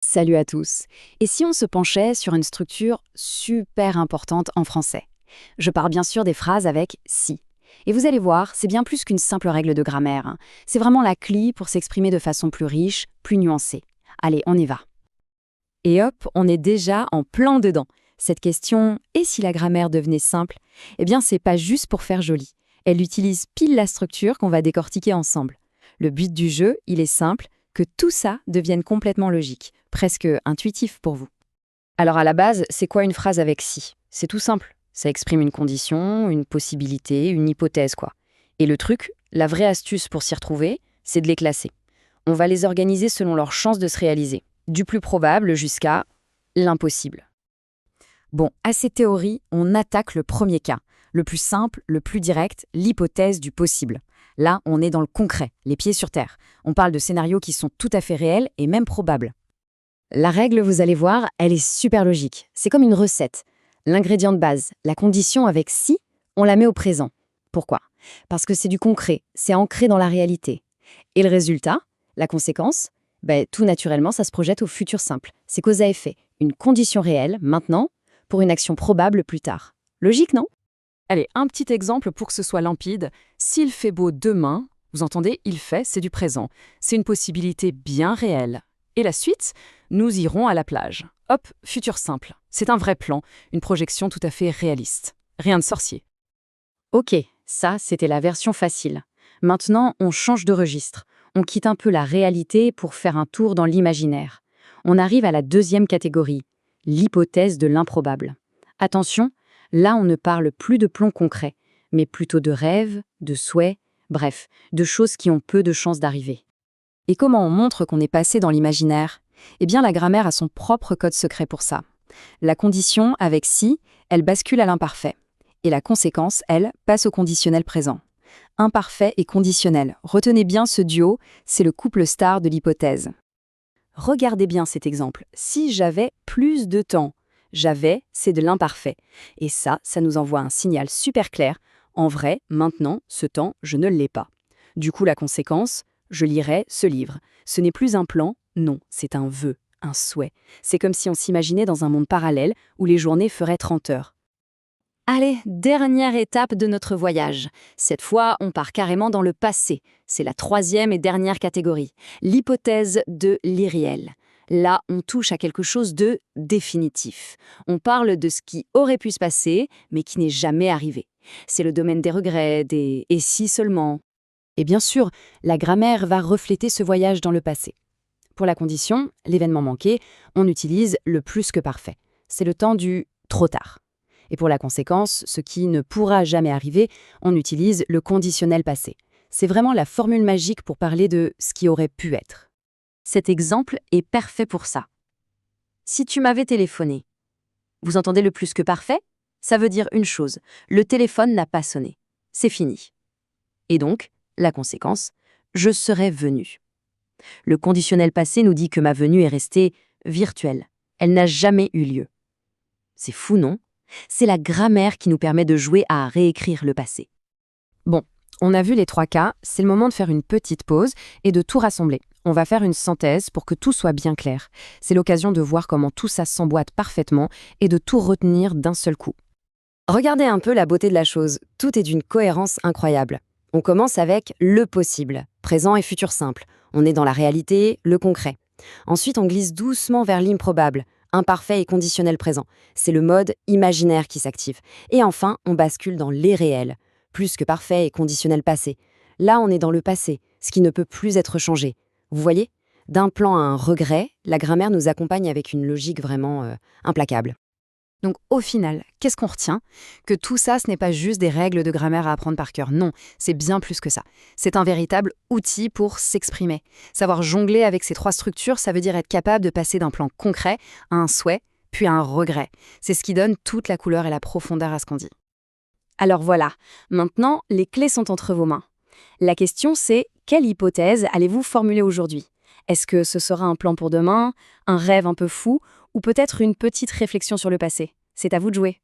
Salut à tous. Et si on se penchait sur une structure super importante en français? Je parle bien sûr des phrases avec si. Et vous allez voir, c'est bien plus qu'une simple règle de grammaire, hein. C'est vraiment la clé pour s'exprimer de façon plus riche, plus nuancée. Allez, on y va. Et hop, on est déjà en plein dedans. Cette question « et si la grammaire devenait simple ?» Eh bien, c'est pas juste pour faire joli. Elle utilise pile la structure qu'on va décortiquer ensemble. Le but du jeu, il est simple, que tout ça devienne complètement logique, presque intuitif pour vous. Alors à la base, c'est quoi une phrase avec si? C'est tout simple. Ça exprime une condition, une possibilité, une hypothèse, quoi. Et le truc, la vraie astuce pour s'y retrouver, c'est de les classer. On va les organiser selon leurs chances de se réaliser, du plus probable jusqu'à l'impossible. Bon, à ces théories, on attaque le premier cas, le plus simple, le plus direct, l'hypothèse du possible. Là, on est dans le concret, les pieds sur terre. On parle de scénarios qui sont tout à fait réels et même probables. La règle, vous allez voir, elle est super logique. C'est comme une recette. L'ingrédient de base, la condition avec si, on la met au présent. Pourquoi? Parce que c'est du concret, c'est ancré dans la réalité. Et le résultat, la conséquence, tout naturellement, ça se projette au futur simple. C'est cause à effet, une condition réelle, maintenant, pour une action probable plus tard. Logique, non? Allez, un petit exemple pour que ce soit limpide. S'il fait beau demain, vous entendez, il fait, c'est du présent. C'est une possibilité bien réelle. Et la suite, nous irons à la plage. Hop, futur simple. C'est un vrai plan, une projection tout à fait réaliste. Rien de sorcier. Ok, ça, c'était la version facile. Maintenant, on change de registre. On quitte un peu la réalité pour faire un tour dans l'imaginaire. On arrive à la deuxième catégorie, l'hypothèse de l'improbable. Attention, là, on ne parle plus de plans concrets, mais plutôt de rêves, de souhaits, bref, de choses qui ont peu de chances d'arriver. Et comment on montre qu'on est passé dans l'imaginaire? Eh bien, la grammaire a son propre code secret pour ça. La condition, avec si, elle bascule à l'imparfait. Et la conséquence, elle, passe au conditionnel présent. Imparfait et conditionnel. Retenez bien ce duo, c'est le couple star de l'hypothèse. Regardez bien cet exemple. Si j'avais plus de temps, j'avais, c'est de l'imparfait. Et ça nous envoie un signal super clair. En vrai, maintenant, ce temps, je ne l'ai pas. Du coup, la conséquence, je lirai ce livre. Ce n'est plus un plan, non, c'est un vœu, un souhait. C'est comme si on s'imaginait dans un monde parallèle où les journées feraient 30 heures. Allez, dernière étape de notre voyage. Cette fois, on part carrément dans le passé. C'est la troisième et dernière catégorie, l'hypothèse de l'irréel. Là, on touche à quelque chose de définitif. On parle de ce qui aurait pu se passer, mais qui n'est jamais arrivé. C'est le domaine des regrets, des « et si seulement ». Et bien sûr, la grammaire va refléter ce voyage dans le passé. Pour la condition, l'événement manqué, on utilise le plus que parfait. C'est le temps du « trop tard ». Et pour la conséquence, ce qui ne pourra jamais arriver, on utilise le conditionnel passé. C'est vraiment la formule magique pour parler de ce qui aurait pu être. Cet exemple est parfait pour ça. Si tu m'avais téléphoné, vous entendez le plus que parfait? Ça veut dire une chose, le téléphone n'a pas sonné. C'est fini. Et donc, la conséquence, je serais venu. Le conditionnel passé nous dit que ma venue est restée virtuelle. Elle n'a jamais eu lieu. C'est fou, non? C'est la grammaire qui nous permet de jouer à réécrire le passé. Bon, on a vu les trois cas, c'est le moment de faire une petite pause et de tout rassembler. On va faire une synthèse pour que tout soit bien clair. C'est l'occasion de voir comment tout ça s'emboîte parfaitement et de tout retenir d'un seul coup. Regardez un peu la beauté de la chose, tout est d'une cohérence incroyable. On commence avec le possible, présent et futur simple. On est dans la réalité, le concret. Ensuite, on glisse doucement vers l'improbable, imparfait et conditionnel présent. C'est le mode imaginaire qui s'active. Et enfin, on bascule dans l'irréel, plus que parfait et conditionnel passé. Là, on est dans le passé, ce qui ne peut plus être changé. Vous voyez? D'un plan à un regret, la grammaire nous accompagne avec une logique vraiment implacable. Donc au final, qu'est-ce qu'on retient? Que tout ça, ce n'est pas juste des règles de grammaire à apprendre par cœur. Non, c'est bien plus que ça. C'est un véritable outil pour s'exprimer. Savoir jongler avec ces trois structures, ça veut dire être capable de passer d'un plan concret à un souhait, puis à un regret. C'est ce qui donne toute la couleur et la profondeur à ce qu'on dit. Alors voilà, maintenant, les clés sont entre vos mains. La question c'est, quelle hypothèse allez-vous formuler aujourd'hui? Est-ce que ce sera un plan pour demain, un rêve un peu fou, ou peut-être une petite réflexion sur le passé? C'est à vous de jouer.